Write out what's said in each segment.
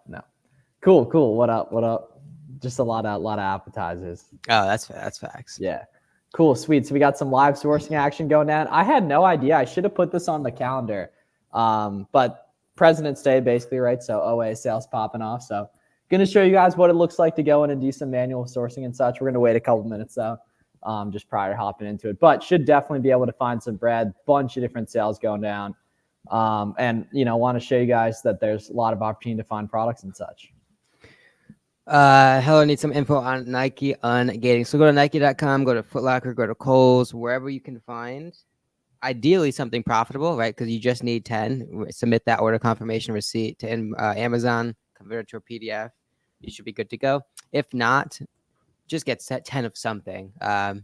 No. Cool. What up? Just a lot of appetizers. Oh, that's facts. Yeah. Cool, sweet. So we got some live sourcing action going down. I had no idea. I should have put this on the calendar. But President's Day, basically, right? So OA sales popping off. So going to show you guys what it looks like to go in and do some manual sourcing and such. We're going to wait a couple minutes, though, just prior to hopping into it. But should definitely be able to find some bread. Bunch of different sales going down. And, want to show you guys that there's a lot of opportunity to find products and such. Hello, need some info on Nike ungating. So go to Nike.com, go to Foot Locker, go to Kohl's, wherever you can find ideally something profitable, right? Because you just need 10. Submit that order confirmation receipt to Amazon, convert it to a PDF. You should be good to go. If not, just get set 10 of something and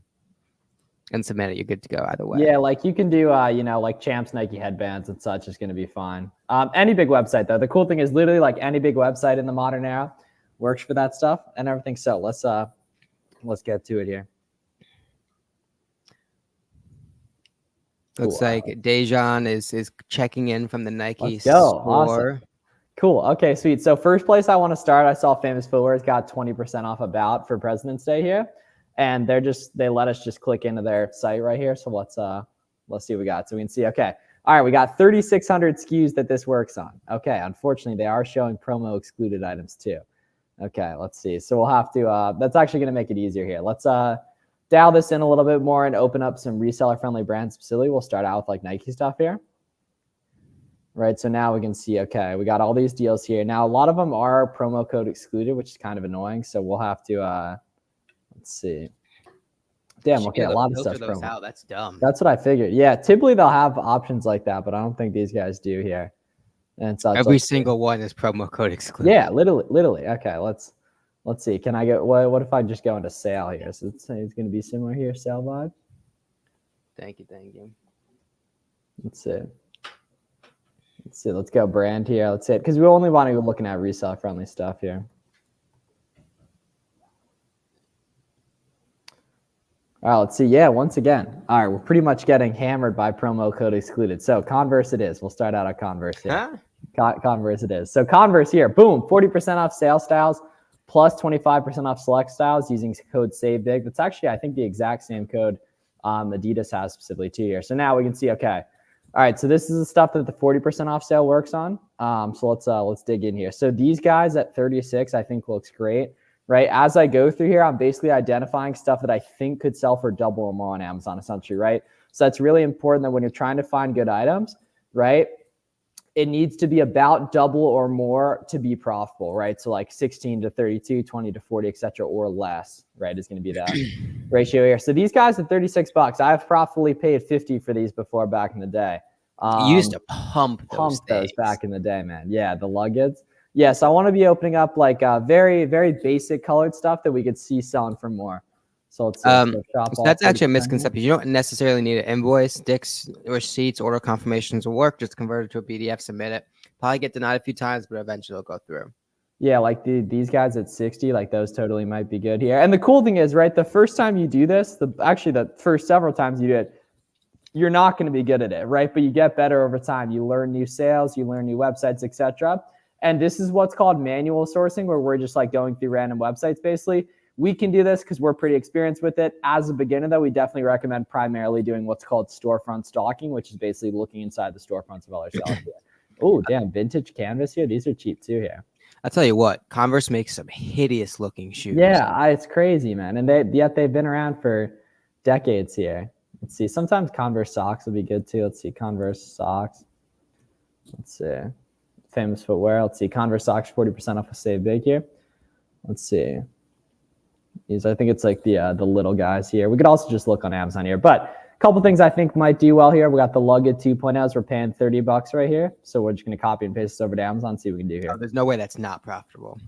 submit it. You're good to go either way. Yeah, like you can do, like Champs Nike headbands and such is going to be fine. Any big website, though. The cool thing is literally like any big website in the modern era works for that stuff and everything. So let's get to it here. Looks like Dejan is checking in from the Nike store. Awesome. Cool. Okay, sweet. So first place I want to start, I saw Famous Footwear's got 20% off About for President's Day here. And they let us just click into their site right here. So let's see what we got. So we can see, okay. All right, we got 3,600 SKUs that this works on. Okay, unfortunately, they are showing promo excluded items too. Okay, let's see. So we'll have to, that's actually going to make it easier here. Let's dial this in a little bit more and open up some reseller-friendly brands specifically. We'll start out with like Nike stuff here. Right, so now we can see, okay, we got all these deals here. Now, a lot of them are promo code excluded, which is kind of annoying. So we'll have to, let's see. Damn, okay, a lot of stuff. That's dumb. That's what I figured. Yeah, typically they'll have options like that, but I don't think these guys do here. And so every single one is promo code excluded. Yeah, literally. Okay, let's see. Can I get what if I just go into sale here? So it's going to be similar here, sale vibe. Thank you. Let's see. Let's go brand here. Let's see it because we only want to be looking at resale friendly stuff here. All right, let's see. Yeah, once again. All right, we're pretty much getting hammered by promo code excluded. So Converse it is. We'll start out at Converse here. Huh? Converse it is. So Converse here, boom, 40% off sale styles plus 25% off select styles using code SAVEBIG. That's actually, I think, the exact same code Adidas has specifically too here. So now we can see, okay. All right, so this is the stuff that the 40% off sale works on. So let's dig in here. So these guys at 36, I think looks great. Right, as I go through here, I'm basically identifying stuff that I think could sell for double or more on Amazon, essentially, right? So that's really important that when you're trying to find good items, right, it needs to be about double or more to be profitable, right? So like 16 to 32, 20 to 40, etc., or less, right, is going to be that ratio here. So these guys at $36, I've profitably paid 50 for these before back in the day. You used to pump those back in the day, man. Yeah, the luggets. Yeah, so I want to be opening up like very, very basic colored stuff that we could see selling for more. So let's shop. So that's actually a misconception. You don't necessarily need an invoice, sticks, receipts, order confirmations will work. Just convert it to a PDF, submit it. Probably get denied a few times, but eventually it'll go through. Yeah, like these guys at 60, like those totally might be good here. And the cool thing is, right, the first time you do this, the first several times you do it, you're not going to be good at it, right? But you get better over time. You learn new sales, you learn new websites, etc. And this is what's called manual sourcing, where we're just like going through random websites, basically. We can do this because we're pretty experienced with it. As a beginner, though, we definitely recommend primarily doing what's called storefront stalking, which is basically looking inside the storefronts of other sellers. Oh, damn, vintage canvas here. These are cheap too here. I'll tell you what, Converse makes some hideous looking shoes. Yeah, it's crazy, man. And yet they've been around for decades here. Let's see. Sometimes Converse socks would be good too. Let's see. Converse socks. Let's see. Famous Footwear. Let's see. Converse socks, 40% off of Save Big here. Let's see. These, I think it's like the little guys here. We could also just look on Amazon here. But a couple things I think might do well here. We got the Lugged 2.0s. We're paying $30 right here. So we're just going to copy and paste this over to Amazon and see what we can do here. Oh, there's no way that's not profitable.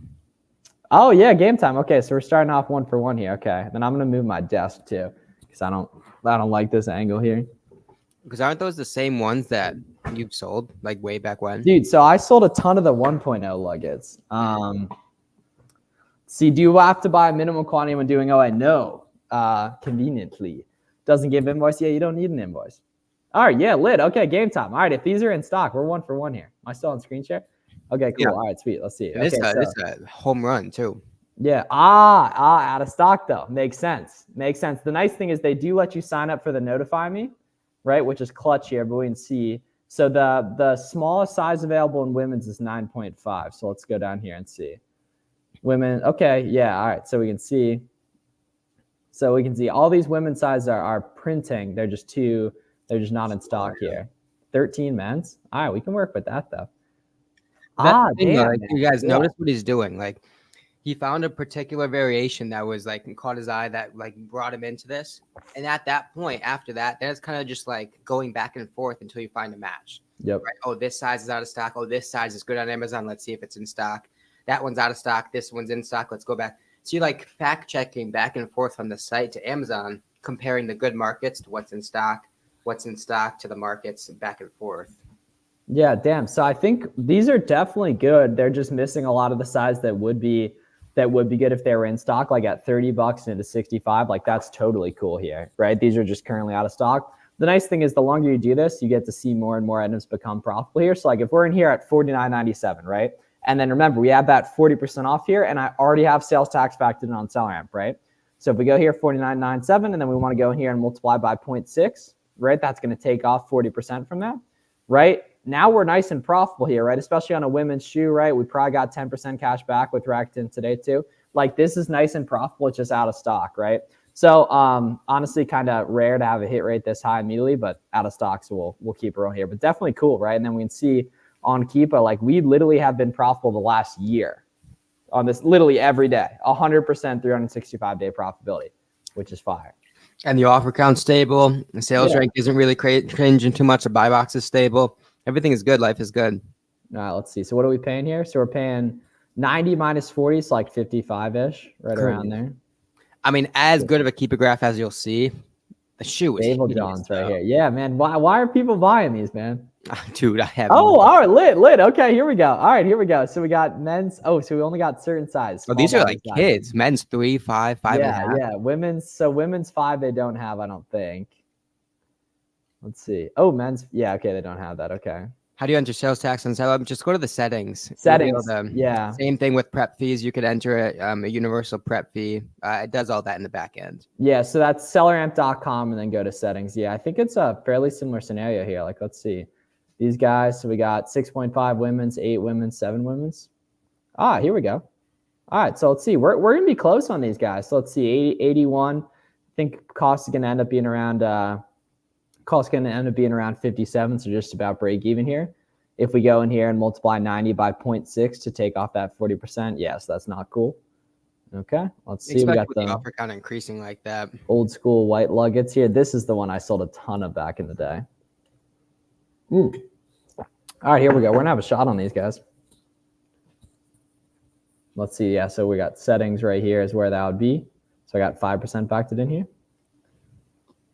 Oh, yeah. Game time. Okay. So we're starting off 1 for 1 here. Okay. Then I'm going to move my desk too because I don't like this angle here. Because aren't those the same ones that you've sold like way back when? Dude, so I sold a ton of the 1.0 Luggeds. See, do you have to buy a minimum quantity when doing OA? No. Conveniently. Doesn't give invoice? Yeah, you don't need an invoice. All right, yeah, lit. Okay, game time. All right, if these are in stock, we're 1 for 1 here. Am I still on screen share? Okay, cool. Yeah. All right, sweet. Let's see. And Okay, so this a home run too. yeah. Out of stock though. Makes sense. Makes sense. The nice thing is they do let you sign up for the notify me, right? Which is clutch here, but we can see. So the smallest size available in women's is 9.5. So let's go down here and see. Women, okay, yeah, all right. So we can see. So we can see all these women's sizes are printing. They're just not in stock here. 13 men's. All right, we can work with that though. That thing, though, Damn. like, you guys notice what he's doing. Like, he found a particular variation that was like caught his eye that like brought him into this. And at that point, after that, then it's kind of just like going back and forth until you find a match. Yep. Right? Oh, this size is out of stock. Oh, this size is good on Amazon. Let's see if it's in stock. That one's out of stock. This one's in stock. Let's go back. So you're like fact checking back and forth from the site to Amazon, comparing the good markets to what's in stock to the markets back and forth. Yeah, damn. So I think these are definitely good. They're just missing a lot of the size that would be good if they were in stock, like at $30 into 65. Like that's totally cool here, right? These are just currently out of stock. The nice thing is the longer you do this, you get to see more and more items become profitable here. So like if we're in here at $49.97, right? And then remember, we have that 40% off here, and I already have sales tax factored in on SellRamp, right? So if we go here $49.97, and then we want to go in here and multiply by 0.6, right? That's going to take off 40% from that, right? Now we're nice and profitable here, right? Especially on a women's shoe, right? We probably got 10% cash back with Rakuten today too. Like this is nice and profitable. It's just out of stock, right? So honestly, kind of rare to have a hit rate this high immediately, but out of stock, so we'll keep it on here. But definitely cool, right? And then we can see on Keepa, like we literally have been profitable the last year on this literally every day, 100% 365-day profitability, which is fire. And the offer count's stable. The sales rank isn't really changing too much. The buy box is stable. Everything is good. Life is good. All right, let's see. So what are we paying here? So we're paying 90 minus 40, it's like 55-ish, right around there. I mean, as good of a Keepa graph as you'll see. The shoe is Babel John's right here. Yeah, man. Why are people buying these, man? Dude, I have. Oh, all right, lit. Okay, here we go. All right, here we go. So we got men's. Oh, so we only got certain size. Oh, these are like kids. Men's 3, 5, 5 and a half. Yeah. Women's 5, they don't have, I don't think. Let's see. Oh, men's. Yeah, okay, they don't have that. Okay. How do you enter sales tax and sell? Just go to the settings. Settings. Yeah. Same thing with prep fees. You could enter a universal prep fee. It does all that in the back end. Yeah. So that's selleramp.com and then go to settings. Yeah. I think it's a fairly similar scenario here. Like, let's see these guys. So we got 6.5 women's, 8 women's, 7 women's. Here we go. All right. So let's see. We're going to be close on these guys. So let's see. 81. I think cost is going to end up being around 57, so just about break even here. If we go in here and multiply 90 by 0.6 to take off that 40%, yes, that's not cool. Okay, let's see. We got the offer count increasing like that. Old school white luggets here. This is the one I sold a ton of back in the day. All right, here we go. We're gonna have a shot on these guys. Let's see. Yeah, so we got settings right here is where that would be. So I got 5% factored in here.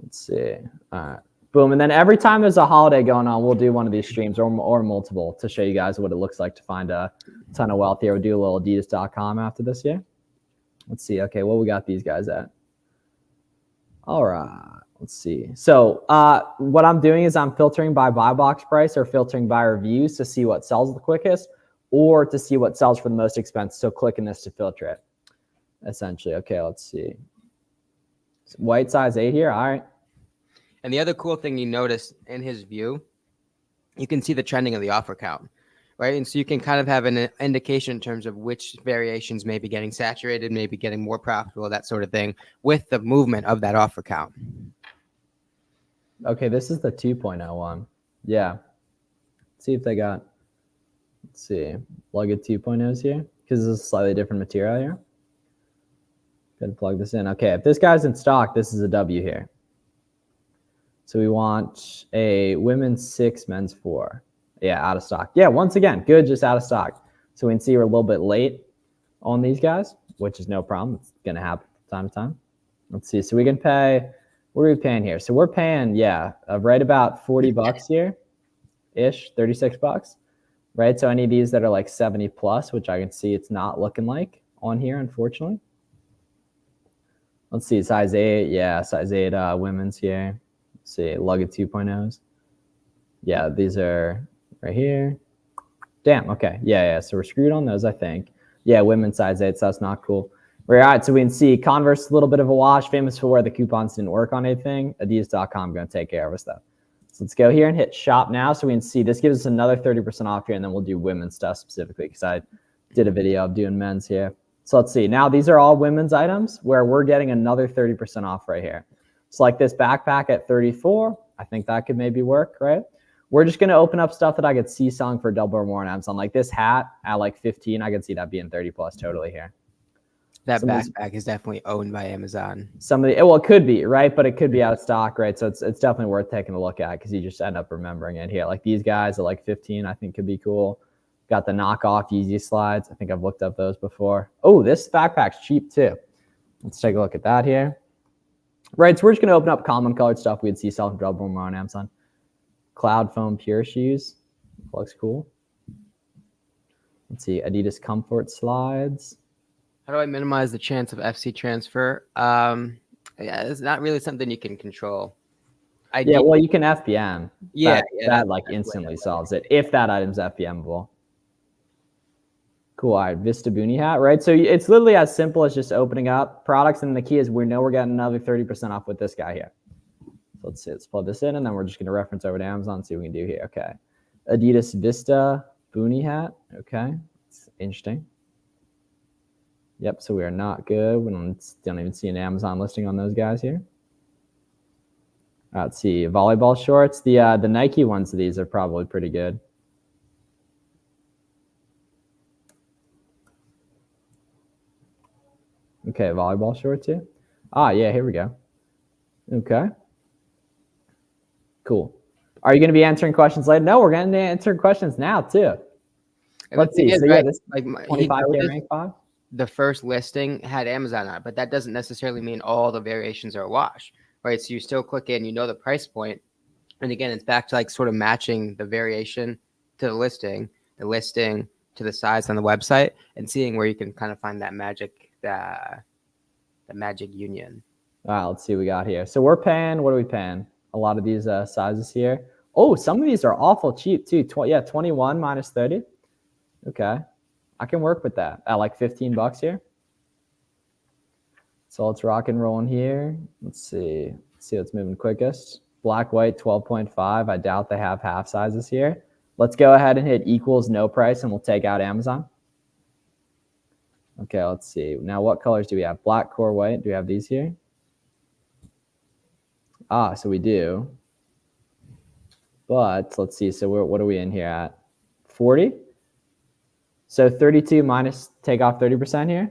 Let's see. All right. Boom. And then every time there's a holiday going on, we'll do one of these streams or multiple to show you guys what it looks like to find a ton of wealth here. We'll do a little Adidas.com after this here. Let's see. Okay, what we got these guys at? All right. Let's see. So what I'm doing is I'm filtering by buy box price or filtering by reviews to see what sells the quickest or to see what sells for the most expensive. So clicking this to filter it, essentially. Okay, let's see. White size 8 here. All right. And the other cool thing you notice in his view, you can see the trending of the offer count, right? And so you can kind of have an indication in terms of which variations may be getting saturated, maybe getting more profitable, that sort of thing, with the movement of that offer count. Okay, this is the 2.0 one. Yeah. Let's see if they got, let's see, plug it 2.0s here, because this is a slightly different material here. Go to plug this in. Okay, if this guy's in stock, this is a W here. So we want a women's 6, men's 4. Yeah, out of stock. Yeah, once again, good, just out of stock. So we can see we're a little bit late on these guys, which is no problem. It's going to happen from time to time. Let's see. So we can pay, what are we paying here? So we're paying, right about $40 here-ish, $36, right? So any of these that are like 70 plus, which I can see it's not looking like on here, unfortunately. Let's see, size 8. Yeah, size 8 women's here. See, Lugged 2.0s. Yeah, these are right here. Damn. Okay. Yeah. So we're screwed on those, I think. Yeah, women's size 8, so that's not cool. All right, so we can see Converse, a little bit of a wash, famous for where the coupons didn't work on anything. Adidas.com going to take care of us, though. So let's go here and hit shop now so we can see. This gives us another 30% off here, and then we'll do women's stuff specifically because I did a video of doing men's here. So let's see. Now, these are all women's items where we're getting another 30% off right here. So like this backpack at 34, I think that could maybe work, right? We're just going to open up stuff that I could see selling for double or more on Amazon. Like this hat at like 15, I could see that being 30 plus totally here. That backpack is definitely owned by Amazon. Well, it could be, right? But it could be out of stock, right? So it's definitely worth taking a look at because you just end up remembering it here. Like these guys at like 15, I think could be cool. Got the knockoff Yeezy slides. I think I've looked up those before. Oh, this backpack's cheap too. Let's take a look at that here. Right, so we're just going to open up common colored stuff we'd see selling for double or more on Amazon. Cloud Foam Pure shoes. Looks cool. Let's see, Adidas Comfort slides. How do I minimize the chance of FC transfer? Yeah, it's not really something you can control. Yeah, well, you can FBM. Yeah, that like instantly solves it if that item's FBMable. Cool. All right, Vista Boonie hat, right? So it's literally as simple as just opening up products, and the key is we know we're getting another 30% off with this guy here. So let's see, let's plug this in, and then we're just going to reference over to Amazon and see what we can do here. Okay, Adidas Vista Boonie hat. Okay, it's interesting. Yep, so we are not good. We don't even see an Amazon listing on those guys here. Let's see, volleyball shorts. The Nike ones of these are probably pretty good. Okay, volleyball shorts here. Yeah, here we go. Okay. Cool. Are you going to be answering questions later? No, we're going to answer questions now too. Let's see. So yeah, this like 25K rank 5. The first listing had Amazon on it, but that doesn't necessarily mean all the variations are a wash, right? So you still click in, you know the price point. And again, it's back to like sort of matching the variation to the listing to the size on the website and seeing where you can kind of find that magic, the magic union. All right, let's see what we got here. So we're paying, what are we paying? A lot of these sizes here. Oh, some of these are awful cheap too. 21 minus 30. Okay. I can work with that at like $15 here. So let's rock and roll in here. Let's see what's moving quickest. Black, white, 12.5. I doubt they have half sizes here. Let's go ahead and hit equals no price and we'll take out Amazon. Okay, let's see. Now what colors do we have? Black, core, white. Do we have these here? So we do. But let's see. So what are we in here at? 40? So 32 minus take off 30% here.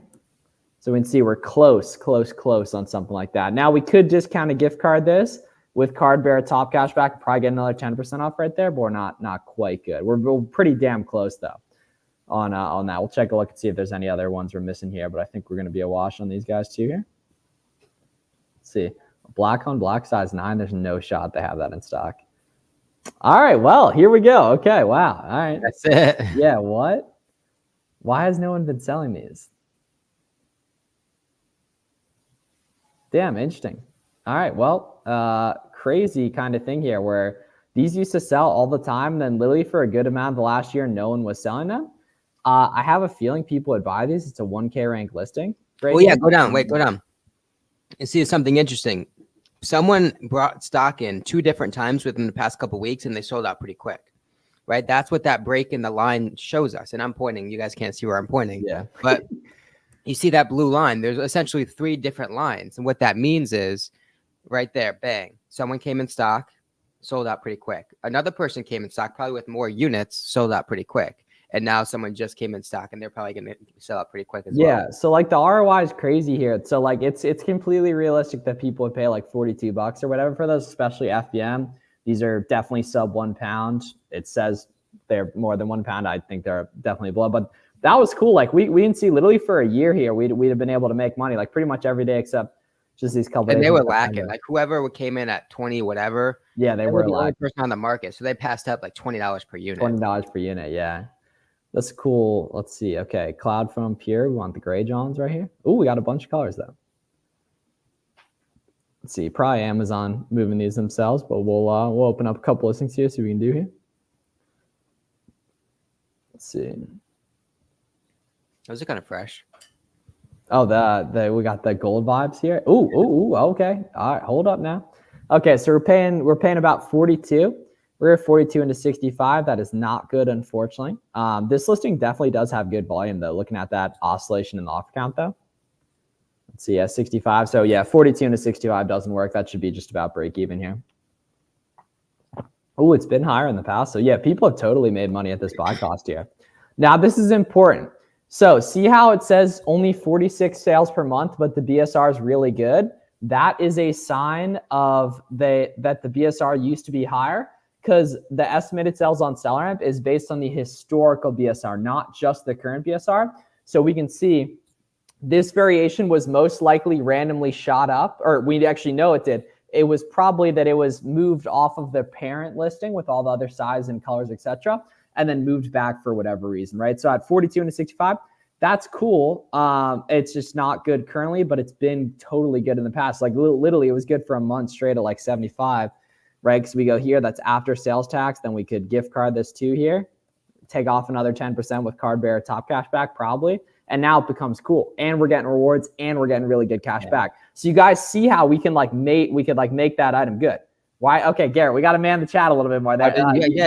So we can see we're close on something like that. Now we could discount a gift card this with card bearer top cash back, probably get another 10% off right there, but we're not quite good. We're pretty damn close though on that. We'll take a look and see if there's any other ones we're missing here, but I think we're going to be a wash on these guys too here. Let's see. Black on black size 9, there's no shot they have that in stock. All right, well, here we go. Okay, wow. All right. That's it. Yeah, what? Why has no one been selling these? Damn, interesting. All right, well, crazy kind of thing here where these used to sell all the time, and then literally for a good amount of the last year, no one was selling them. I have a feeling people would buy these. It's a 1K rank listing. Well, yeah, go down. Wait, go down. And see something interesting. Someone brought stock in 2 different times within the past couple of weeks, and they sold out pretty quick. Right, that's what that break in the line shows us. And I'm pointing. You guys can't see where I'm pointing. Yeah. But you see that blue line. There's essentially 3 different lines, and what that means is, right there, bang. Someone came in stock, sold out pretty quick. Another person came in stock, probably with more units, sold out pretty quick. And now someone just came in stock, and they're probably going to sell out pretty quick as well. Yeah. So like the ROI is crazy here. So like it's completely realistic that people would pay like $42 or whatever for those, especially FBM. These are definitely sub 1 pound. It says they're more than 1 pound. I think they're definitely below, but that was cool. Like we didn't see literally for a year here, we'd have been able to make money like pretty much every day except just these couple. And they were lacking. Like whoever came in at 20, whatever. Yeah, they were the only person on the market. So they passed up like $20 per unit. $20 per unit. Yeah. That's cool. Let's see. Okay. Cloud Foam Pure. We want the gray Johns right here. Oh, we got a bunch of colors though. Let's see, probably Amazon moving these themselves, but we'll open up a couple listings here, see what we can do here. Let's see. Those are kind of fresh. Oh, we got the gold vibes here. Ooh, okay. All right, hold up now. Okay, so we're paying about 42. We're at 42 into 65. That is not good, unfortunately. This listing definitely does have good volume, though, looking at that oscillation in the offer count, though. Let's see, 65. So, yeah, 42 into 65 doesn't work. That should be just about break even here. Oh, it's been higher in the past. So, yeah, people have totally made money at this buy cost here. Now, this is important. So, see how it says only 46 sales per month, but the BSR is really good? That is a sign of that the BSR used to be higher, because the estimated sales on SellerAmp is based on the historical BSR, not just the current BSR. So we can see this variation was most likely randomly shot up, or we actually know it did. It was probably that it was moved off of the parent listing with all the other size and colors, etc., and then moved back for whatever reason, right? So at 42 and 65, that's cool. It's just not good currently, but it's been totally good in the past. Like literally, it was good for a month straight at like 75, right? Because we go here, that's after sales tax. Then we could gift card this too here, take off another 10% with card bearer top cash back probably. And now it becomes cool, and we're getting rewards, and we're getting really good cash back. So you guys see how we can make that item good. Why? Okay, Garrett, we got to man the chat a little bit more there.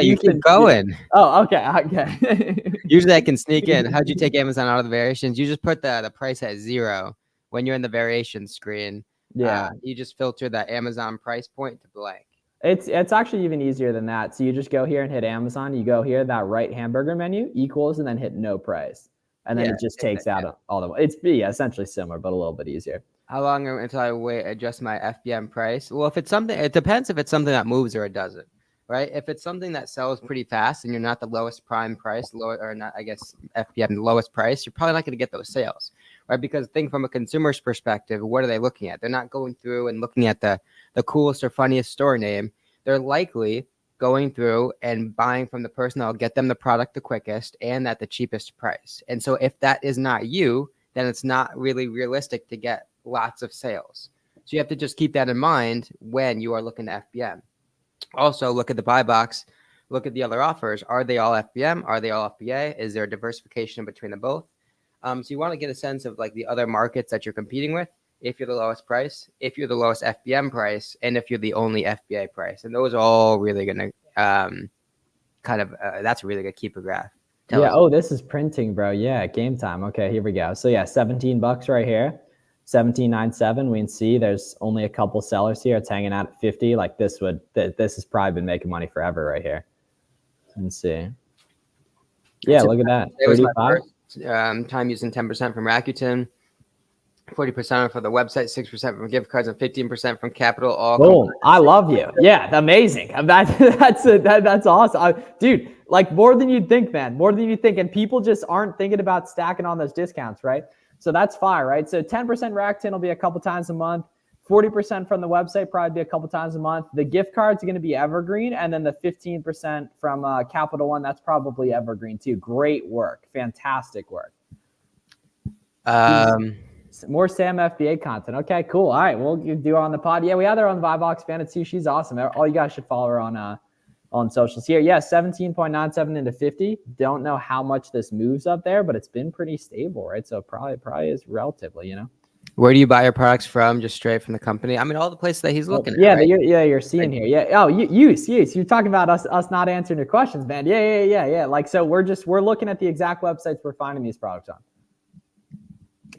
You keep going. Oh, okay. Usually I can sneak in. How'd you take Amazon out of the variations? You just put the price at 0 when you're in the variation screen. Yeah. You just filter that Amazon price point to blank. It's actually even easier than that. So you just go here and hit Amazon. You go here, that right hamburger menu equals, and then hit no price. And then it just takes out all the. It's essentially similar, but a little bit easier. How long until I adjust my FBM price? Well, if it's something, it depends if it's something that moves or it doesn't, right? If it's something that sells pretty fast and you're not the lowest prime price, FBM the lowest price, you're probably not going to get those sales, right? Because think from a consumer's perspective, what are they looking at? They're not going through and looking at the coolest or funniest store name. They're likely going through and buying from the person that'll get them the product the quickest and at the cheapest price. And so if that is not you, then it's not really realistic to get lots of sales. So you have to just keep that in mind when you are looking to FBM. Also, look at the buy box. Look at the other offers. Are they all FBM? Are they all FBA? Is there a diversification between them both? So you want to get a sense of like the other markets that you're competing with. If you're the lowest price, if you're the lowest FBM price, and if you're the only FBA price. And those are all really going to that's a really good keeper graph. Oh, this is printing, bro. Yeah, game time. Okay, here we go. So yeah, $17 right here, 17.97. We can see there's only a couple sellers here. It's hanging out at 50. Like this has probably been making money forever right here. Let's see. Yeah, look at that. It was my first time using 10% from Rakuten. 40% for the website, 6% from gift cards, and 15% from capital. All boom! I love you. Yeah, amazing. That's awesome, dude. Like more than you'd think, man. More than you think, and people just aren't thinking about stacking on those discounts, right? So that's fire, right? So 10% Rakuten will be a couple times a month. 40% from the website probably be a couple times a month. The gift cards are going to be evergreen, and then the 15% from Capital One, that's probably evergreen too. Great work, fantastic work. More Sam FBA content. Okay, cool. All right, we'll do her on the pod. Yeah, we have her on the Buy Box Fan too. She's awesome. All you guys should follow her on socials here. Yeah, 17.97 into 50. Don't know how much this moves up there, but it's been pretty stable, right? So probably is relatively, Where do you buy your products from? Just straight from the company? I mean, all the places that he's looking at. Yeah, right? You're seeing here. Yeah. Oh, use. You're talking about us not answering your questions, man. Yeah. Like, so we're looking at the exact websites we're finding these products on.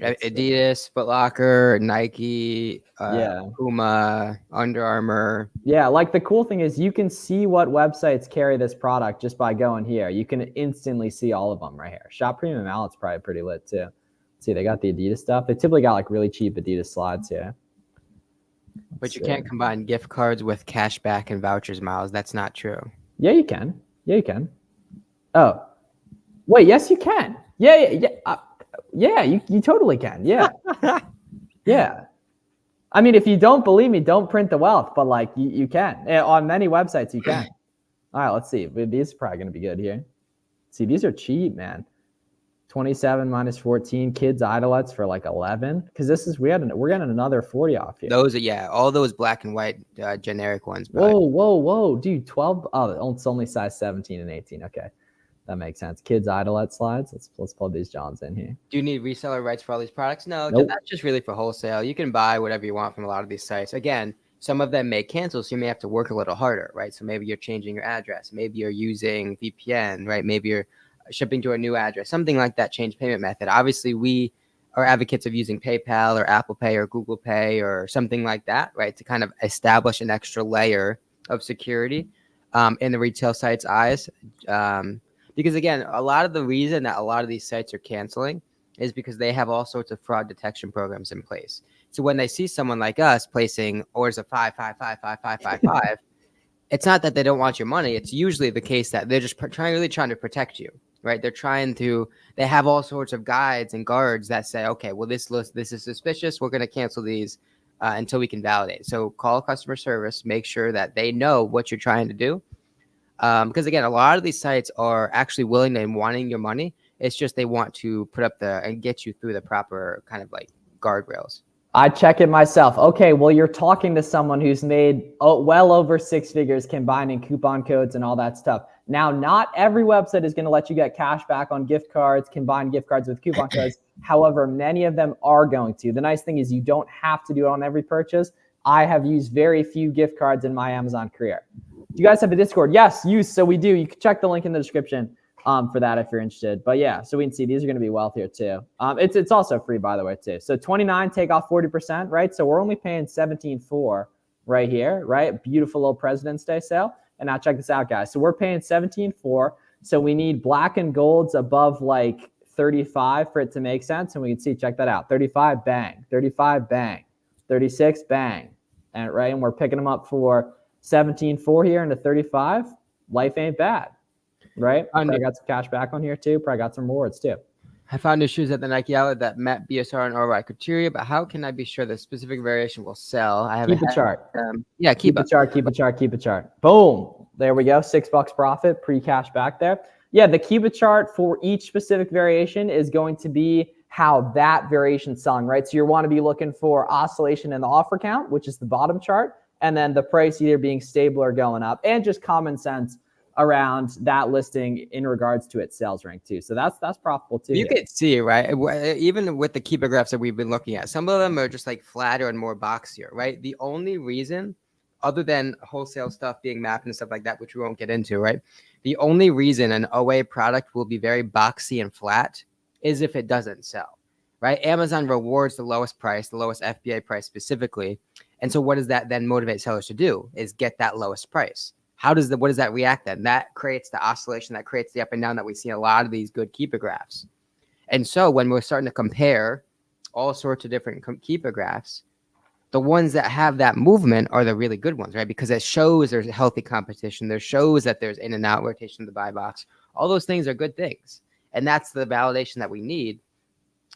Adidas, Foot Locker, Nike, Puma, Under Armour. Yeah, like the cool thing is you can see what websites carry this product just by going here. You can instantly see all of them right here. Shop Premium Outlet's probably pretty lit too. See, they got the Adidas stuff. They typically got like really cheap Adidas slides here. But you can't combine gift cards with cash back and vouchers miles. That's not true. Yeah, you can. Oh, wait, yes, you can. Yeah. Yeah, you totally can. Yeah. Yeah. I mean, if you don't believe me, don't print the wealth, but like you can. On many websites, you can. All right, let's see. These are probably going to be good here. See, these are cheap, man. 27 minus 14. Kids Idolets for like 11. Because we're getting another 40 off here. Those are, all those black and white generic ones. Whoa. Dude, 12. Oh, it's only size 17 and 18. Okay. That makes sense. Kids Idolette slides. Let's plug these Johns in here. Do you need reseller rights for all these products? No, Nope. that's just really for wholesale. You can buy whatever you want from a lot of these sites. Again, some of them may cancel, so you may have to work a little harder, right? So maybe you're changing your address. Maybe you're using VPN, right? Maybe you're shipping to a new address, something like that, change payment method. Obviously, we are advocates of using PayPal or Apple Pay or Google Pay or something like that, right? To kind of establish an extra layer of security in the retail site's eyes. Because again, a lot of the reason that a lot of these sites are canceling is because they have all sorts of fraud detection programs in place. So when they see someone like us placing orders of 5, it's not that they don't want your money. It's usually the case that they're just really trying to protect you, right? They have all sorts of guides and guards that say, okay, well, this is suspicious. We're going to cancel these until we can validate. So call customer service, make sure that they know what you're trying to do. Because again, a lot of these sites are actually willing and wanting your money. It's just they want to put up and get you through the proper kind of like guardrails. I check it myself. Okay, well, you're talking to someone who's made well over 6 figures combining coupon codes and all that stuff. Now, not every website is going to let you get cash back on gift cards, combine gift cards with coupon codes. However, many of them are going to. The nice thing is you don't have to do it on every purchase. I have used very few gift cards in my Amazon career. Do you guys have a Discord? Yes, so we do. You can check the link in the description for that if you're interested. But yeah, so we can see these are going to be wealthier too. It's also free, by the way, too. So 29, take off 40%, right? So we're only paying 17.4 right here, right? Beautiful little President's Day sale. And now check this out, guys. So we're paying 17.4. So we need black and golds above like 35 for it to make sense. And we can see, check that out. 35, bang. 35, bang. 36, bang. And right, and we're picking them up for 17.4 here into 35. Life ain't bad, right? Probably got some cash back on here too. Probably got some rewards too. I found new shoes at the Nike outlet that met BSR and ROI criteria, but how can I be sure the specific variation will sell? I have keep a chart. Yeah, keep a chart. Keep a chart. Boom. There we go. $6 profit, pre-cash back there. Yeah, the keep a chart for each specific variation is going to be how that variation's selling, right? So you want to be looking for oscillation in the offer count, which is the bottom chart, and then the price either being stable or going up, and just common sense around that listing in regards to its sales rank too. So that's profitable too. You could see, right? Even with the keeper graphs that we've been looking at, some of them are just like flatter and more boxier, right? The only reason, other than wholesale stuff being mapped and stuff like that, which we won't get into, right? The only reason an OA product will be very boxy and flat is if it doesn't sell, right? Amazon rewards the lowest price, the lowest FBA price specifically. And so what does that then motivate sellers to do is get that lowest price. What does that react then? That creates the oscillation, that creates the up and down that we see in a lot of these good keeper graphs. And so when we're starting to compare all sorts of different keeper graphs, the ones that have that movement are the really good ones, right? Because it shows there's a healthy competition. There shows that there's in and out rotation of the buy box. All those things are good things. And that's the validation that we need,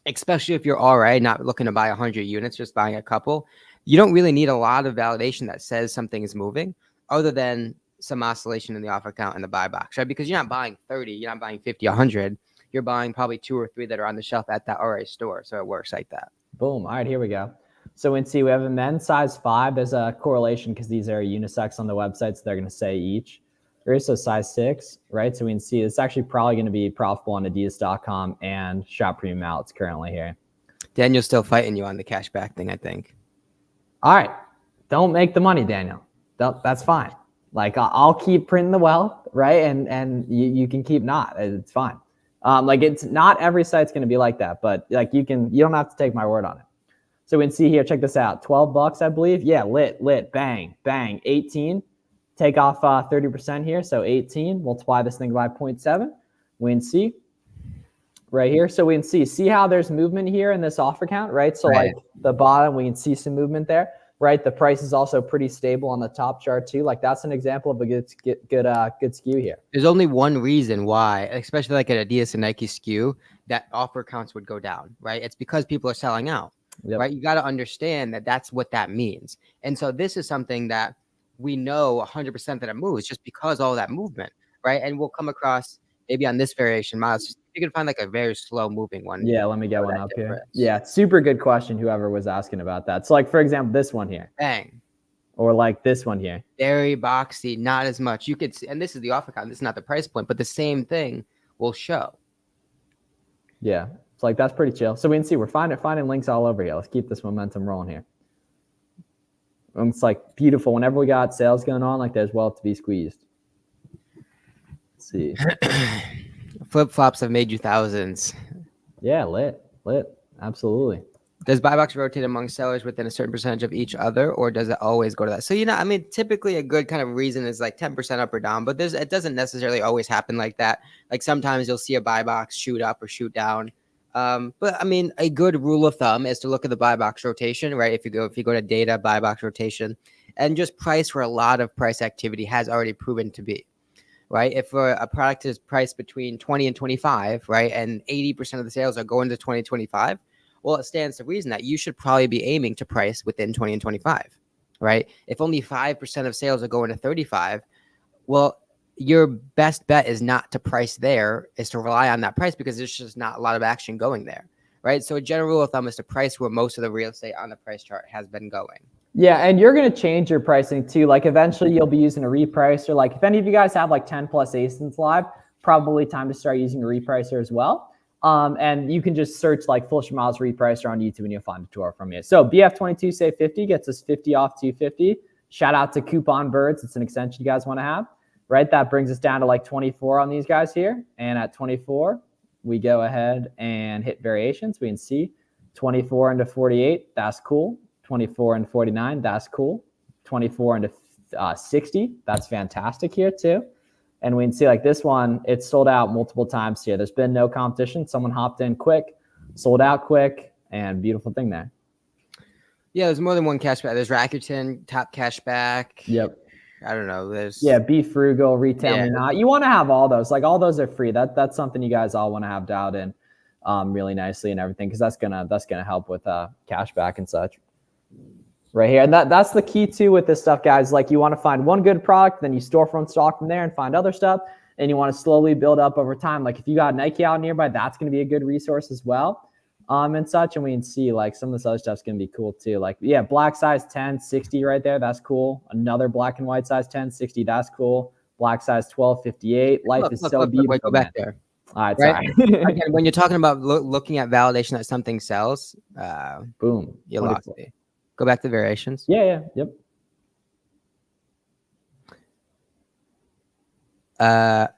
especially if you're already not looking to buy 100 units, just buying a couple. You don't really need a lot of validation that says something is moving other than some oscillation in the offer count and the buy box, right? Because you're not buying 30, you're not buying 50, 100. You're buying probably 2 or 3 that are on the shelf at that RA store. So it works like that. Boom. All right, here we go. So we can see we have a men's size 5. There's a correlation because these are unisex on the website, so they're going to say each. There is a size 6, right? So we can see it's actually probably going to be profitable on Adidas.com and Shop Premium Outlets currently here. Daniel's still fighting you on the cashback thing, I think. All right. Don't make the money, Daniel. That's fine. Like I'll keep printing the wealth, right? And you can keep not. It's fine. Like it's not every site's going to be like that, but like you don't have to take my word on it. So we can see here, check this out. $12, I believe. Yeah, lit, bang, 18. Take off 30% here. So 18, multiply this thing by 0.7. We can see right here. So we can see how there's movement here in this offer count, right? So like the bottom, we can see some movement there, right? The price is also pretty stable on the top chart too. Like that's an example of a good skew here. There's only one reason why, especially like an Adidas and Nike skew, that offer counts would go down, right? It's because people are selling out, right? You got to understand that that's what that means. And so this is something that we know 100% that it moves just because all that movement, right? And we'll come across maybe on this variation, Miles, you can find like a very slow moving one. Yeah, let me get one up here. Yeah, super good question, whoever was asking about that. So like, for example, this one here. Bang. Or like this one here. Very boxy, not as much. You could see, and this is the offer count. This is not the price point, but the same thing will show. Yeah, it's like that's pretty chill. So we can see we're finding links all over here. Let's keep this momentum rolling here. It's like beautiful. Whenever we got sales going on, like there's wealth to be squeezed. Let's see. Flip flops have made you thousands. Yeah, lit. Absolutely. Does buy box rotate among sellers within a certain percentage of each other, or does it always go to that? So, I mean, typically a good kind of reason is like 10% up or down, but it doesn't necessarily always happen like that. Like sometimes you'll see a buy box shoot up or shoot down. But I mean, a good rule of thumb is to look at the buy box rotation, right? If you go to data, buy box rotation, and just price where a lot of price activity has already proven to be, right? If a product is priced between 20 and 25, right, and 80% of the sales are going to 2025, well, it stands to reason that you should probably be aiming to price within 20 and 25, right? If only 5% of sales are going to 35, well, your best bet is not to price there, is to rely on that price because there's just not a lot of action going there, right? So a general rule of thumb is to price where most of the real estate on the price chart has been going. Yeah, and you're going to change your pricing too. Like eventually you'll be using a repricer. Like if any of you guys have like 10 plus ASINs live, probably time to start using a repricer as well. And you can just search like Flips4miles repricer on YouTube and you'll find a tutorial from you. So BF22 save 50 gets us 50 off 250. Shout out to Coupon Birds. It's an extension you guys want to have, right? That brings us down to like 24 on these guys here. And at 24, we go ahead and hit variations. We can see 24 into 48. That's cool. 24 and 49. That's cool. 24 into 60. That's fantastic here too. And we can see like this one, it's sold out multiple times here. There's been no competition. Someone hopped in quick, sold out quick, and beautiful thing there. Yeah, there's more than one cashback. There's Rakuten, Top Cashback. Yep. I don't know. There's Be frugal, retail me not. You want to have all those. Like all those are free. That's something you guys all want to have dialed in really nicely and everything because that's gonna help with cashback and such. Right here. And that's the key too with this stuff, guys. Like you want to find one good product, then you storefront stock from there and find other stuff. And you want to slowly build up over time. Like if you got Nike out nearby, that's going to be a good resource as well. And such. And we can see like some of this other stuff's going to be cool too. Like, yeah, black size 10, 60 right there. That's cool. Another black and white size 10, 60. That's cool. Black size 12, 58. Life is so beautiful. Wait, go back there. All right, right? sorry. Again, when you're talking about looking at validation that something sells, boom, you lost me. Go back to variations. Yeah, yep. I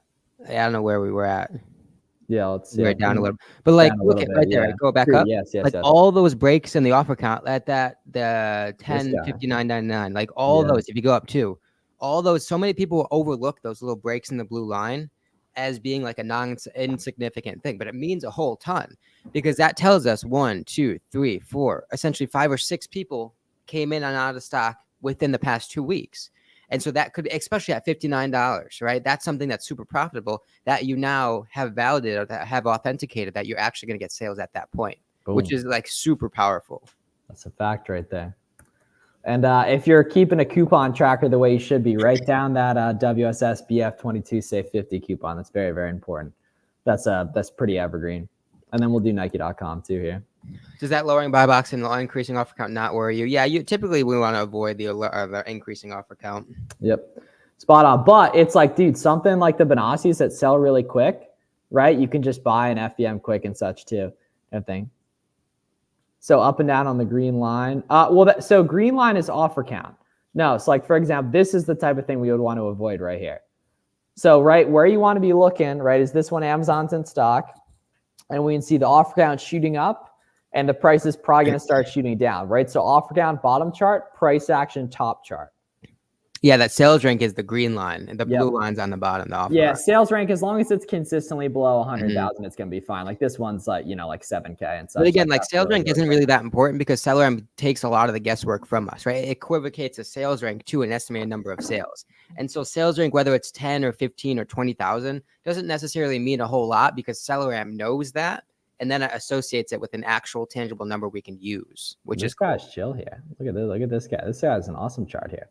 don't know where we were at. Yeah, let's see. We're down a little, but like look at right there. Yeah. Right? Go back up. Yes. Like all those breaks in the offer count at the 10, 59.99. Like all those, if you go up too, all those. So many people overlook those little breaks in the blue line as being like a insignificant thing, but it means a whole ton because that tells us 1, 2, 3, 4, essentially 5 or 6 people came in and out of stock within the past 2 weeks. And so that could, especially at $59, right? That's something that's super profitable that you now have validated or that have authenticated that you're actually going to get sales at that point, which is like super powerful. That's a fact right there. And if you're keeping a coupon tracker the way you should be, write down that WSS BF22 save 50 coupon. That's very, very important. That's pretty evergreen. And then we'll do Nike.com too here. Does that lowering buy box and increasing offer count not worry you? Yeah, typically we want to avoid the increasing offer count. Yep, spot on. But it's like, dude, something like the Benassis that sell really quick, right? You can just buy an FBM quick and such too, everything. So up and down on the green line. So green line is offer count. No, it's like, for example, this is the type of thing we would want to avoid right here. So right where you want to be looking, right, is this one Amazon's in stock. And we can see the offer count shooting up and the price is probably going to start shooting down, right? So offer count, bottom chart, price action, top chart. Yeah, that sales rank is the green line and the blue line's on the bottom. The offer sales rank, as long as it's consistently below 100,000, it's going to be fine. Like this one's like, like 7K and such. But again, like sales rank isn't really that important because seller rank takes a lot of the guesswork from us, right? It equivocates a sales rank to an estimated number of sales. And so sales rank, whether it's 10 or 15 or 20,000, doesn't necessarily mean a whole lot because seller rank knows that and then it associates it with an actual tangible number we can use, which this guy's chill here. Look at this. Look at this guy. This guy has an awesome chart here.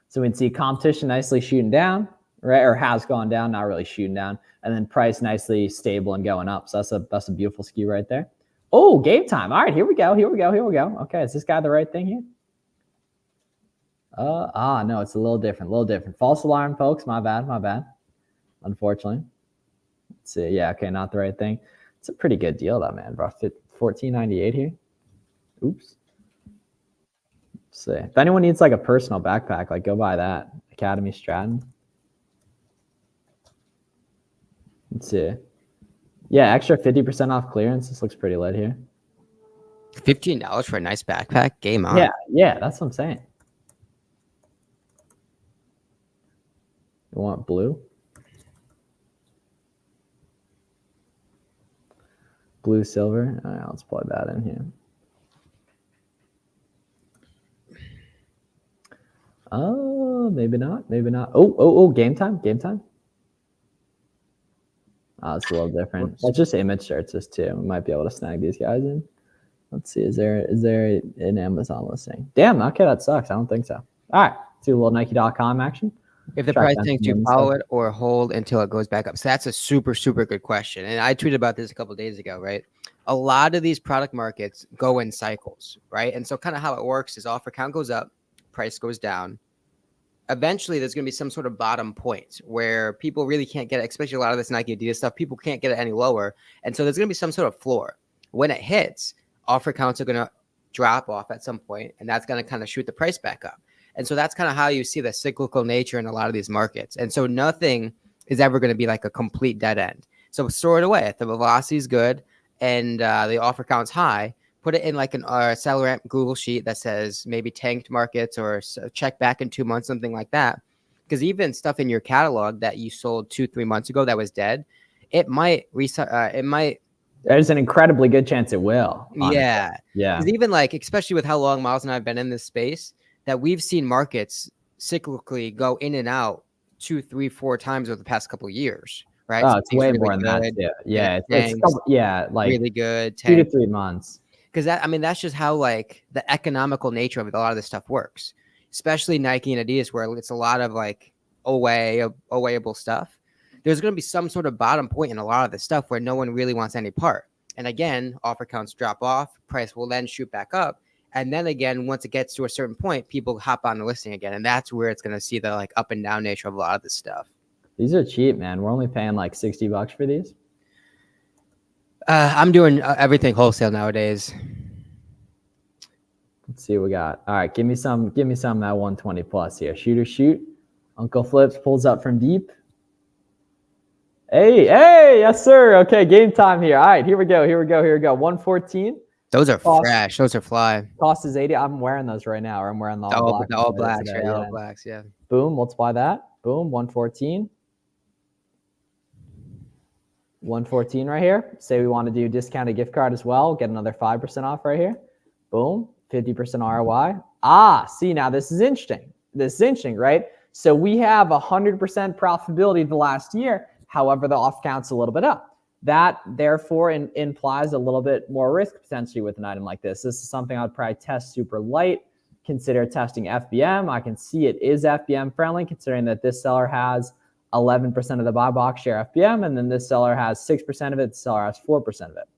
So we can see competition nicely shooting down, right? Or has gone down, not really shooting down. And then price nicely stable and going up. So that's a beautiful skew right there. Oh, game time. All right, here we go. Okay, is this guy the right thing here? No, it's a little different. False alarm, folks. My bad. Unfortunately. Let's see. Yeah, okay, not the right thing. It's a pretty good deal though, man. Bro, $14.98 here. Oops. Let's see. If anyone needs like a personal backpack, like go buy that. Academy Stratton. Let's see. Yeah, extra 50% off clearance. This looks pretty lit here. $15 for a nice backpack? Game on. Yeah, that's what I'm saying. You want blue? Blue, silver. All right, let's plug that in here. Oh, maybe not. Maybe not. Oh, game time. Game time. Oh, it's a little different. It's just image shirts, this too. We might be able to snag these guys in. Let's see. Is there an Amazon listing? Damn. Okay, that sucks. I don't think so. All right. Let's do a little Nike.com action. If the price tanks, you follow it or hold until it goes back up? So that's a super, super good question. And I tweeted about this a couple of days ago, right? A lot of these product markets go in cycles, right? And so kind of how it works is offer count goes up, price goes down. Eventually, there's going to be some sort of bottom point where people really can't get it, especially a lot of this Nike Adidas stuff. People can't get it any lower. And so there's going to be some sort of floor. When it hits, offer counts are going to drop off at some point, and that's going to kind of shoot the price back up. And so that's kind of how you see the cyclical nature in a lot of these markets. And so nothing is ever going to be like a complete dead end. So store it away. If the velocity is good and the offer count's high, put it in like a seller amp Google sheet that says maybe tanked markets or check back in 2 months, something like that. Because even stuff in your catalog that you sold 2-3 months ago that was dead, it might There's an incredibly good chance it will. Honestly. Yeah. Because even like, especially with how long Miles and I have been in this space, that we've seen markets cyclically go in and out 2, 3, 4 times over the past couple of years, right? Oh, it's way really more than that. Yeah. It's like really good. 2 to 3 months. Because that's just how like the economical nature of a lot of this stuff works, especially Nike and Adidas, where it's a lot of like awayable stuff. There's going to be some sort of bottom point in a lot of this stuff where no one really wants any part. And again, offer counts drop off, price will then shoot back up. And then again, once it gets to a certain point, people hop on the listing again. And that's where it's going to see the like up and down nature of a lot of this stuff. These are cheap, man. We're only paying like $60 for these. I'm doing everything wholesale nowadays. Let's see what we got. All right, give me some at 120 plus here. Shoot. Uncle Flips pulls up from deep. Hey, yes, sir. Okay, game time here. All right, here we go. 114. Those are fresh. Those are fly. Cost is 80. I'm wearing those right now, or I'm wearing the all blacks. All blacks, yeah. Boom, multiply that. Boom, 114. 114 right here. Say we want to do discounted gift card as well. Get another 5% off right here. Boom, 50% ROI. See, now this is interesting. Right? So we have 100% profitability the last year. However, the off count's a little bit up. That therefore implies a little bit more risk potentially with an item like this. This is something I would probably test super light. Consider testing FBM. I can see it is FBM friendly, considering that this seller has 11% of the buy box share FBM, and then this seller has 6% of it, the seller has 4% of it,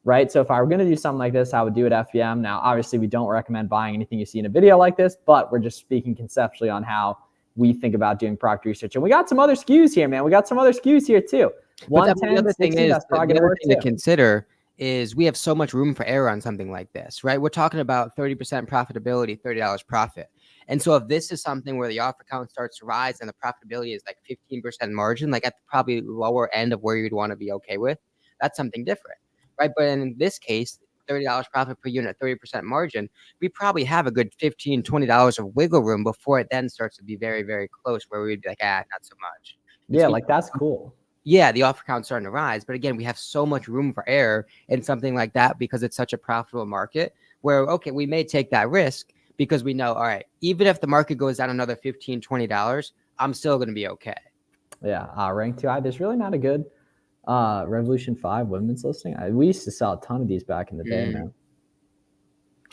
right? So if I were going to do something like this, I would do it FBM. Now, obviously, we don't recommend buying anything you see in a video like this, but we're just speaking conceptually on how we think about doing product research. And we got some other SKUs here, man. We got some other SKUs here too. The other thing to consider is we have so much room for error on something like this, right? We're talking about 30% profitability, $30 profit. And so if this is something where the offer count starts to rise and the profitability is like 15% margin, like at the probably lower end of where you'd want to be okay with, that's something different, right? But in this case, $30 profit per unit, 30% margin, we probably have a good $15, $20 of wiggle room before it then starts to be very, very close where we'd be like, not so much. Yeah, like that's cool. Yeah, the offer count's starting to rise. But again, we have so much room for error in something like that because it's such a profitable market where, okay, we may take that risk because we know, all right, even if the market goes down another $15, $20, I'm still going to be okay. Yeah, rank 2. There's really not a good Revolution 5 women's listing. We used to sell a ton of these back in the day, man.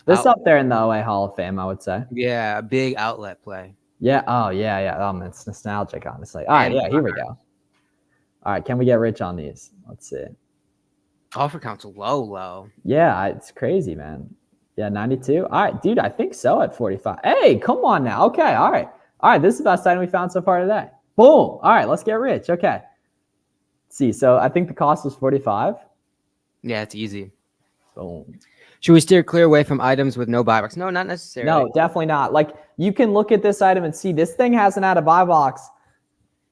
This up there in the OA Hall of Fame, I would say. Yeah, a big outlet play. Yeah. Oh, yeah. It's nostalgic, honestly. All right, yeah, here we go. All right, can we get rich on these? Let's see. Offer count's low. Yeah, it's crazy, man. Yeah, 92. All right, dude, I think so at 45. Hey, come on now. Okay, all right. This is the best item we found so far today. Boom. All right, let's get rich. Okay. See, so I think the cost was 45. Yeah, it's easy. Boom. Should we steer clear away from items with no buy box? No, not necessarily. No, definitely not. Like, you can look at this item and see this thing hasn't had a buy box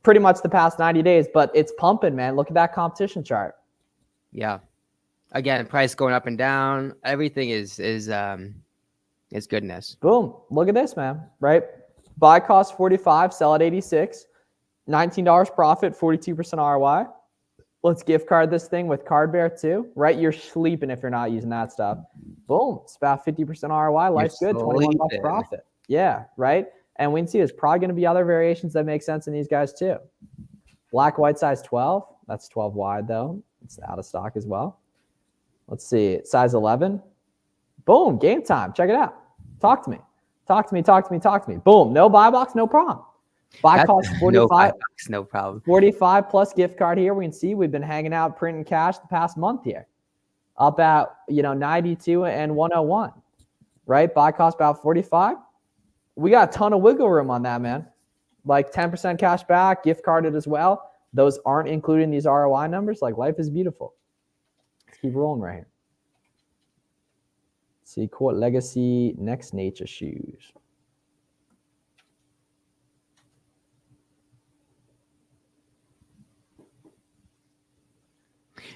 pretty much the past 90 days, but it's pumping, man. Look at that competition chart. Yeah. Again, price going up and down. Everything is goodness. Boom. Look at this, man. Right? Buy cost 45, sell at 86. $19 profit, 42% ROI. Let's gift card this thing with Card Bear too, right? You're sleeping if you're not using that stuff. Boom. It's about 50% ROI. Life's good. 21 bucks profit. Yeah, right? And we can see there's probably going to be other variations that make sense in these guys too. Black white size 12. That's 12 wide though. It's out of stock as well. Let's see. Size 11. Boom. Game time. Check it out. Talk to me. Talk to me. Talk to me. Talk to me. Boom. No buy box. No problem. Buy cost 45. No buy box, no problem. 45 plus gift card here. We can see we've been hanging out printing cash the past month here. Up at 92 and 101. Right? Buy cost about 45. We got a ton of wiggle room on that, man. Like 10% cash back, gift carded as well. Those aren't included in these ROI numbers. Like, life is beautiful. Let's keep rolling right here. See, Court Legacy, Next Nature shoes.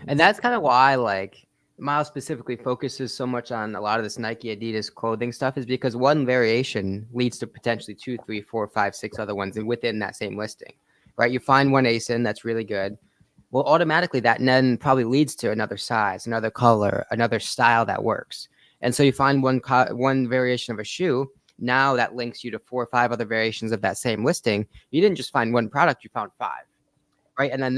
And that's kind of why, like, Miles specifically focuses so much on a lot of this Nike, Adidas clothing stuff, is because one variation leads to potentially 2, 3, 4, 5, 6 other ones within that same listing, right? You find one ASIN that's really good. Well, automatically that then probably leads to another size, another color, another style that works. And so you find one variation of a shoe. Now that links you to 4 or 5 other variations of that same listing. You didn't just find one product, you found 5, right? And then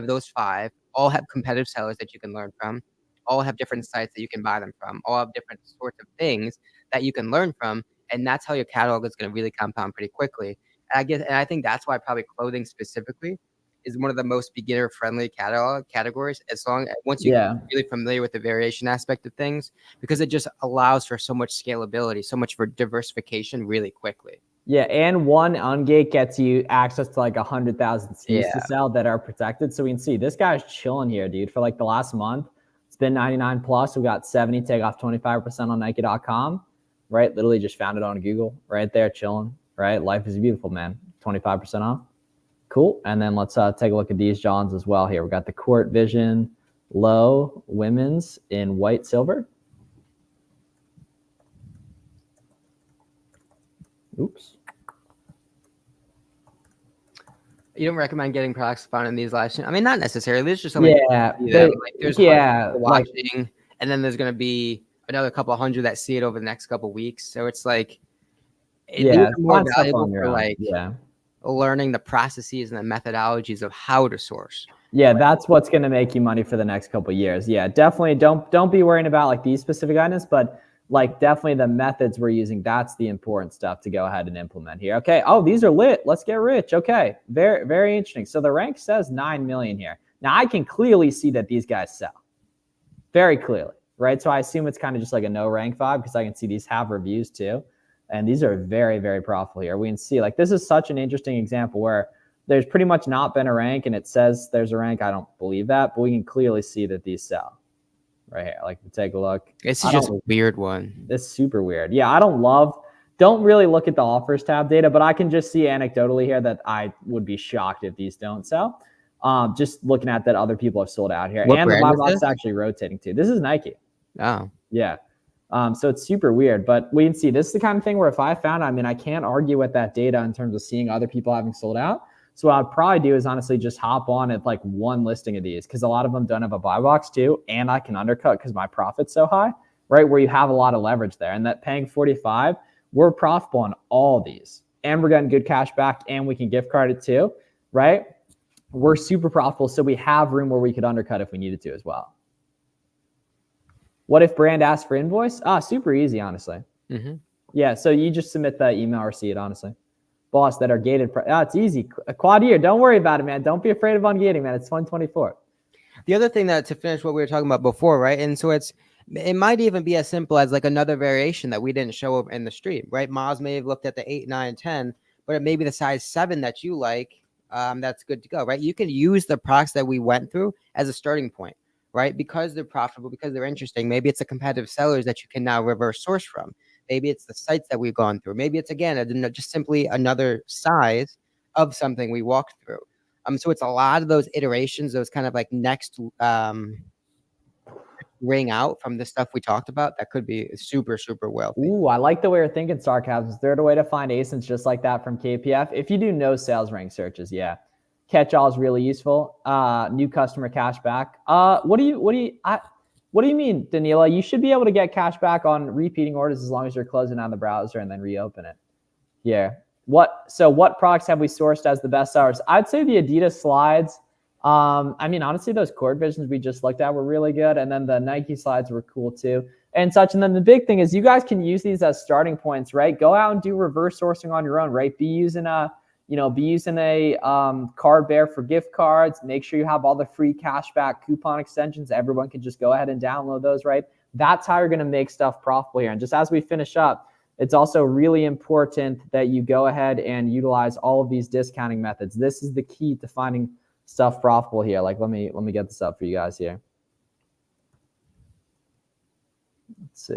those 5 all have competitive sellers that you can learn from, all have different sites that you can buy them from, all have different sorts of things that you can learn from. And that's how your catalog is going to really compound pretty quickly. And I think that's why probably clothing specifically is one of the most beginner friendly categories, once you get really familiar with the variation aspect of things, because it just allows for so much scalability, so much for diversification really quickly. Yeah, and one ungate gets you access to like 100,000 SKUs to sell that are protected. So we can see this guy's chilling here, dude. For like the last month, it's been 99 plus. We got 70, take off 25% on Nike.com, right? Literally just found it on Google, right there, chilling, right? Life is beautiful, man. 25% off. Cool. And then let's take a look at these Johns as well here. We got the Court Vision Low Women's in white silver. Oops. You don't recommend getting products found in these live streams? I mean, not necessarily. There's just something. There's watching, and then there's going to be another couple hundred that see it over the next couple weeks. So it's like, it's more valuable for learning the processes and the methodologies of how to source. Yeah, that's what's going to make you money for the next couple of years. Yeah, definitely don't be worrying about like these specific items, but like definitely the methods we're using, that's the important stuff to go ahead and implement here. Okay. Oh, these are lit. Let's get rich. Okay. Very, very interesting. So the rank says 9 million here. Now I can clearly see that these guys sell very clearly, right? So I assume it's kind of just like a no rank vibe because I can see these have reviews too. And these are very, very profitable here. We can see like, this is such an interesting example where there's pretty much not been a rank and it says there's a rank. I don't believe that, but we can clearly see that these sell. Right here, like take a look. It's just a weird one. It's super weird. Yeah, I don't really look at the offers tab data, but I can just see anecdotally here that I would be shocked if these don't sell. Just looking at that other people have sold out here. And the buy box is actually rotating too. This is Nike. Oh. Yeah. So it's super weird, but we can see this is the kind of thing where if I found, I can't argue with that data in terms of seeing other people having sold out. So what I'd probably do is honestly just hop on at like one listing of these because a lot of them don't have a buy box too, and I can undercut because my profit's so high, right? Where you have a lot of leverage there, and that paying 45, we're profitable on all these, and we're getting good cash back, and we can gift card it too, right? We're super profitable, so we have room where we could undercut if we needed to as well. What if brand asks for invoice? Super easy, honestly. Mm-hmm. Yeah, so you just submit the email receipt, honestly. Boss that are gated. It's easy. A quad year. Don't worry about it, man. Don't be afraid of ungating, man. It's 2024. The other thing that to finish what we were talking about before, right? And so it might even be as simple as like another variation that we didn't show up in the stream, right? Miles may have looked at the 8, 9, 10, but it may be the size 7 that you like, that's good to go, right? You can use the products that we went through as a starting point, right? Because they're profitable, because they're interesting. Maybe it's the competitive sellers that you can now reverse source from. Maybe it's the sites that we've gone through. Maybe it's, again, just simply another size of something we walked through. So it's a lot of those iterations, those kind of like next ring out from the stuff we talked about that could be super, super wealthy. Ooh, I like the way you're thinking, Sarcasm. Is there a way to find ASINs just like that from KPF? If you do no sales rank searches, yeah. Catch-all is really useful. New customer cash back. What do you mean, Danila? You should be able to get cash back on repeating orders as long as you're closing down the browser and then reopen it. Yeah. So what products have we sourced as the best sellers? I'd say the Adidas slides. I mean, honestly, those cord visions we just looked at were really good. And then the Nike slides were cool too and such. And then the big thing is you guys can use these as starting points, right? Go out and do reverse sourcing on your own, right? Be using a card bear for gift cards. Make sure you have all the free cashback coupon extensions. Everyone can just go ahead and download those, right? That's how you're going to make stuff profitable here. And just as we finish up, it's also really important that you go ahead and utilize all of these discounting methods. This is the key to finding stuff profitable here. Like, let me get this up for you guys here. Let's see.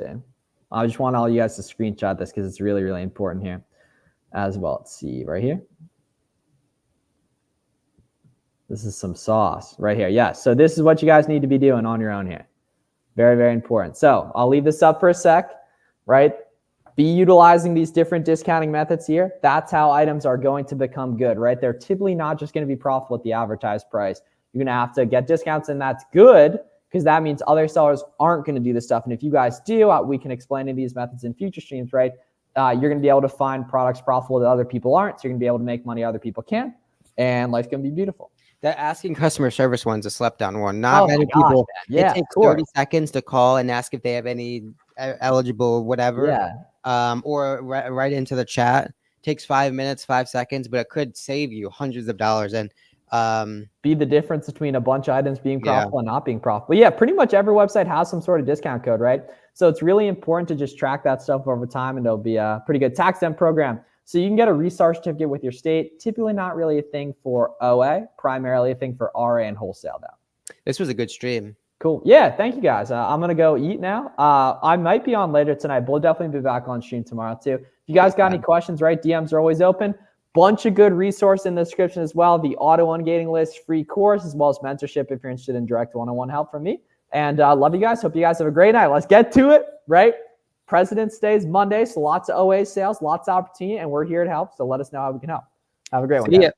I just want all you guys to screenshot this because it's really, really important here as well. Let's see right here. This is some sauce right here. Yeah, so this is what you guys need to be doing on your own here. Very, very important. So I'll leave this up for a sec, right? Be utilizing these different discounting methods here. That's how items are going to become good, right? They're typically not just going to be profitable at the advertised price. You're going to have to get discounts, and that's good because that means other sellers aren't going to do this stuff. And if you guys do, we can explain these methods in future streams, right? You're going to be able to find products profitable that other people aren't. So you're going to be able to make money other people can, and life's going to be beautiful. That asking customer service one's a slept down one. Not many people. Yeah, it takes 30 seconds to call and ask if they have any eligible whatever. Yeah. Or right into the chat. Takes 5 minutes, 5 seconds, but it could save you hundreds of dollars and be the difference between a bunch of items being profitable and not being profitable. Yeah, pretty much every website has some sort of discount code, right? So it's really important to just track that stuff over time, and it'll be a pretty good tax exempt program. So you can get a research certificate with your state. Typically not really a thing for OA, primarily a thing for RA and wholesale though. This was a good stream. Cool. Yeah, thank you guys. I'm going to go eat now. I might be on later tonight, but we'll definitely be back on stream tomorrow too. If you guys got any questions, right, DMs are always open. Bunch of good resource in the description as well. The auto ungating list, free course, as well as mentorship if you're interested in direct one-on-one help from me. And love you guys. Hope you guys have a great night. Let's get to it, right? President's Day is Monday, so lots of OA sales, lots of opportunity, and we're here to help. So let us know how we can help. Have a great one. See ya.